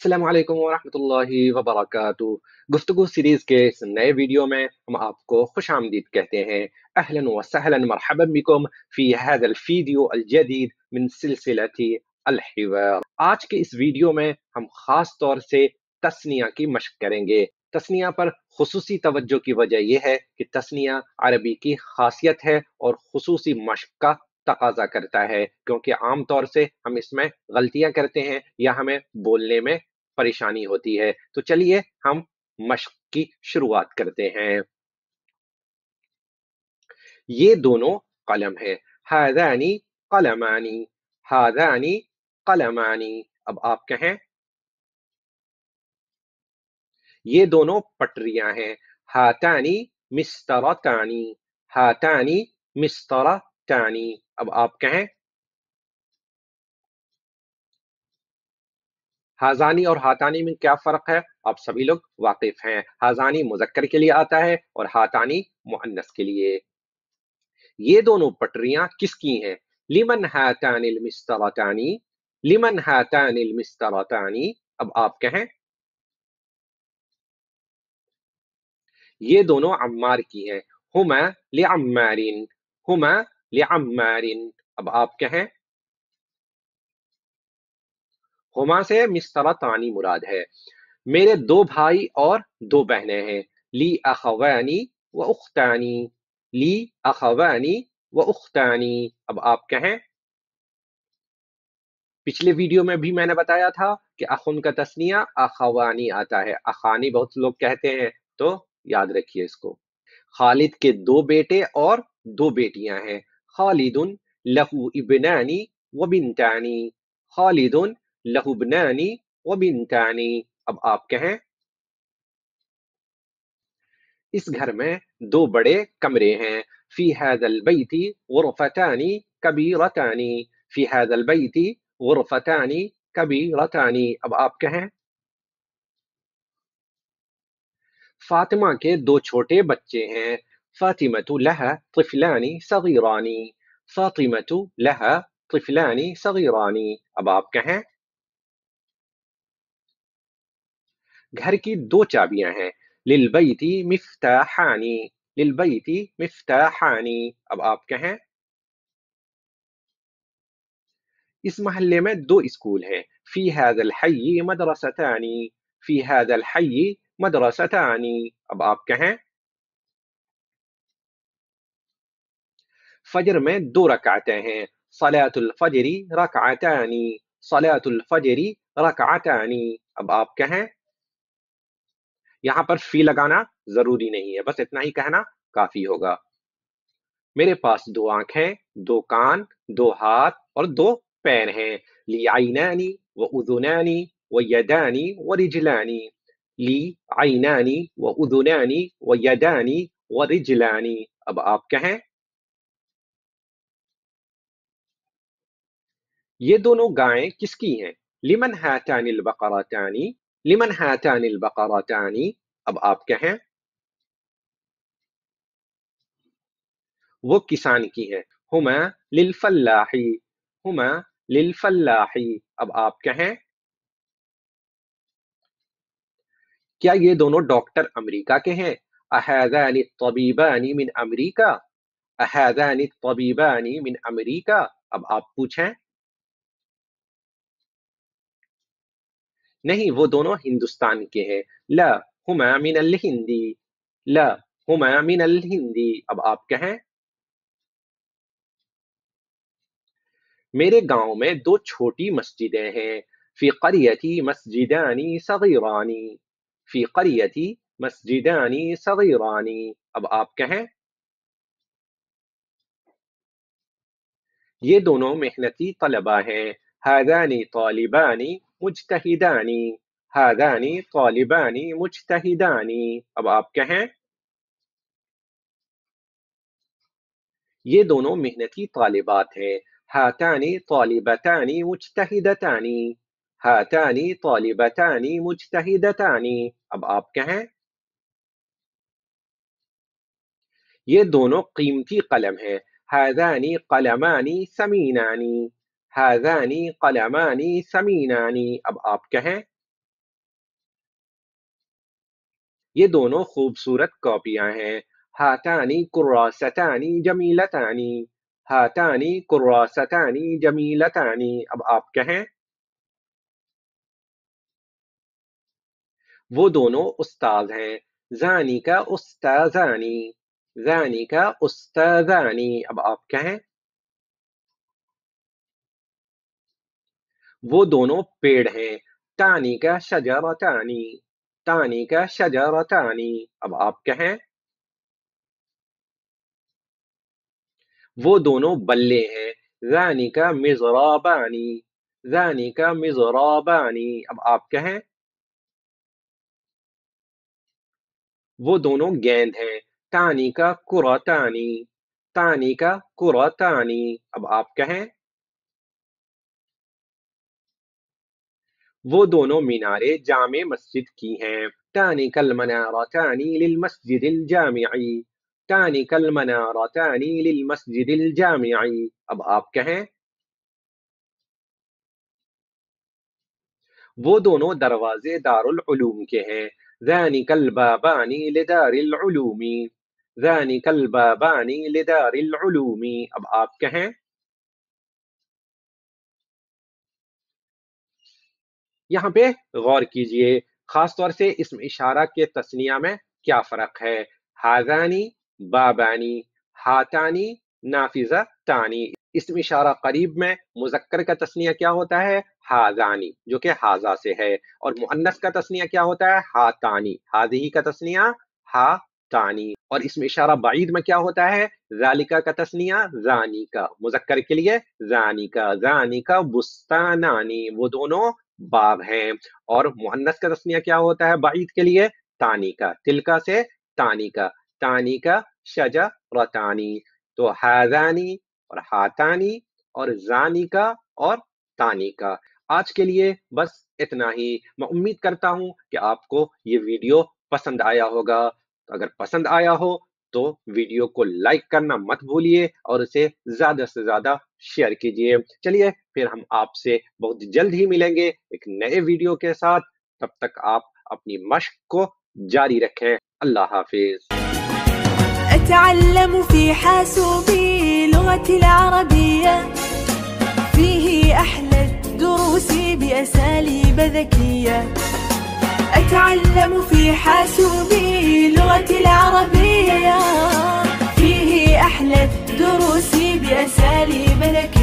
अस्सलाम वालेकुम वरहमतुल्लाहि वबरकातुह। गुफ्तगू सीरीज के इस नए वीडियो में हम आपको खुश आमदीद कहते हैं। अहलन व सहलन मरहबन बिकुम फी हाज़ल वीडियो अल जदीद मिन सिलसिलती अल हिवार। आज के इस वीडियो में हम खास तौर से तस्निया की मशक करेंगे। तस्निया पर खुसूसी तवज्जो की वजह यह है कि तस्निया अरबी की खासियत है और खुसूसी मशक का तकाजा करता है, क्योंकि आम तौर से हम इसमें गलतियां करते हैं या हमें बोलने में परेशानी होती है। तो चलिए हम मशक की शुरुआत करते हैं। ये दोनों कलम है। हादानी कलमानी, हादानी कलमानी। अब आप कहें ये दोनों पटरियां हैं। हातानी मिस्तरतानी, हातानी मिस्तरतानी। अब आप कहें हाज़ानी और हातानी में क्या फ़र्क है? आप सभी लोग वाकिफ़ हैं। हाज़ानी मुज़क्कर के लिए आता है और हातानी मुअन्नस के लिए। ये दोनों पटरियाँ किसकी हैं? लिमन हातानिल मिस्तरतानी, लिमन हातानिल मिस्तरतानी। अब आप कहें ये दोनों अम्मार की हैं। हुमा लिअम्मारिन, हुमा लिअम्मारिन। अब आप कहें हुमा से मिस्तरतानी मुराद है। मेरे दो भाई और दो बहनें हैं। ली अखवानी व उख्तानी, ली अखवानी व उख्तानी। अब आप कहें पिछले वीडियो में भी मैंने बताया था कि अखुन का तस्निया अखवानी आता है। अखानी बहुत लोग कहते हैं, तो याद रखिए इसको। खालिद के दो बेटे और दो बेटियां हैं। खालिदुन लहू इब्नानी व बिनतानी, खालिदुन लहू इब्नानी व बिनतानी। अब आप कहें इस घर में दो बड़े कमरे हैं। फी हाज़ल बैति गुरफतानी कबीरतानी, फी हाज़ल बैति गुरफतानी कबीरतानी। अब आप कहें फातिमा के दो छोटे बच्चे हैं। फातिमतु लहा तिफलानी सगीरानी, फातिमतु लहा तिफलानी सगीरानी। अब आप कहें घर की दो चाबियां हैं। लिलबैती मिफ्ताहानी, लिलबैती मिफ्ताहानी। अब आप कहें इस मोहल्ले में दो स्कूल हैं। फी हाज़ल हय्यि मदरसतानी, फी हाज़ल हय्यि मदरसतानी। अब आप कहें फजर में दो रकातें हैं। सलातुल फजरी रकअतानी, सलातुल फजरी रकअतानी। अब आप कहें यहाँ पर फी लगाना जरूरी नहीं है, बस इतना ही कहना काफी होगा। मेरे पास दो आंखें, दो कान, दो हाथ और दो पैर हैं। ली आइनानी व उजुनानी व यदानी व रिजलानी, ली आइनानी व उजुनानी व यदानी व रिजलानी। अब आप कहें ये दोनों गायें किसकी हैं? लिमन हातानिल बकरतानी, लिमन हातानिल बकरतानी। अब आप कहें वो किसान की हैं। हुमा लिल फल्लाही, हुमा लिल फल्लाही। अब आप कहें क्या ये दोनों डॉक्टर अमेरिका के हैं? अहादानी तबीबानी मिन अमेरिका, अहादानी तबीबानी मिन अमेरिका। अब आप पूछें नहीं, वो दोनों हिंदुस्तान के हैं। ला हुमा मिन अल हिंदी, ला हुमा मिन अल हिंदी। अब आप कहें मेरे गांव में दो छोटी मस्जिदें हैं। फी क़रियती मस्जिदानी सगीरानी, फी क़रियती मस्जिदानी सगीरानी। अब आप कहें ये दोनों मेहनती तलबा हैं। हादानी तालिबानी मुज्तहिदानी, हादानी तालिबानी मुज्तहिदानी। अब आप कहें ये दोनों मेहनती तालिबात हैं। हातानी तालिबतानी मुज्तहिदतानी, हातानी तालिबतानी मुज्तहिदतानी। अब आप कहें ये दोनों कीमती कलम हैं। हादानी कलमानी समीनानी, हादानी कलमानी समीनानी। अब आप कहें ये दोनों खूबसूरत कॉपियां हैं। हातानी कुर्रासतानी जमीलतानी। हातानी कुर्रासतानी जमीलतानी। अब आप कहें। वो दोनों उस्ताद हैं। ज़ानिका उस्ताज़ानी। ज़ानिका उस्ताज़ानी। अब आप कहें। वो दोनों पेड़ हैं। तानिका शजरतानी। तानिका शजरतानी। अब आप कहें। वो दोनों बल्ले हैं। ज़ानिका मिज़राबानी। ज़ानिका मिज़राबानी। अब आप कहें। वो दोनों गेंद हैं। तानिका कुरतानी। तानिका कुरतानी। अब आप कहें। वो दोनों मीनारें जामे मस्जिद की हैं। तानिकल मनारतानी लिल मस्जिदिल जामिई। तानिकल मनारतानी लिल मस्जिदिल जामिई। अब आप कहें। वो दोनों दरवाजे दारुल उलूम के हैं। ज़ानिकल बाबानी लिदारिल उलूमी। ज़ानिकल बाबानी लिदारिल उलूमी। अब आप कहें। यहाँ पे गौर कीजिए, खास तौर से इसम इशारा के तस्निया में क्या फ़र्क है। हाज़ानी, बाबानी, हातानी, नाफिज़ा तानी। इसम इशारा करीब में मुज़क्कर का तस्निया क्या होता है, हाज़ानी, जो कि हाज़ा से है, और मुअन्नस का तस्निया क्या होता है, हातानी। हाज़िही का तस्निया हातानी। और इसम इशारा बाईद में क्या होता है, ज़ालिका का तस्निया ज़ानी का। मुज़क्कर के लिए ज़ानी का बुस्तानानी, वो दोनों बाग हैं। और मुअन्नस का तस्निया क्या होता है बाईद के लिए, तानी का। तिलका से तानी का शजरतानी। तो हाज़ानी और हातानी और ज़ानिका और तानिका। आज के लिए बस इतना ही। मैं उम्मीद करता हूं कि आपको ये वीडियो पसंद आया होगा। तो अगर पसंद आया हो तो वीडियो को लाइक करना मत भूलिए और इसे ज्यादा से ज्यादा शेयर कीजिए। चलिए फिर हम आपसे बहुत जल्द ही मिलेंगे एक नए वीडियो के साथ। तब तक आप अपनी मशक को जारी रखें। अल्लाह हाफिज। أتعلم في حاسوبي لغتي العربية، فيه أحلى الدروس بأساليب ذكية. أتعلم في حاسوبي لغتي العربية، فيه أحلى الدروس بأساليب ذكية.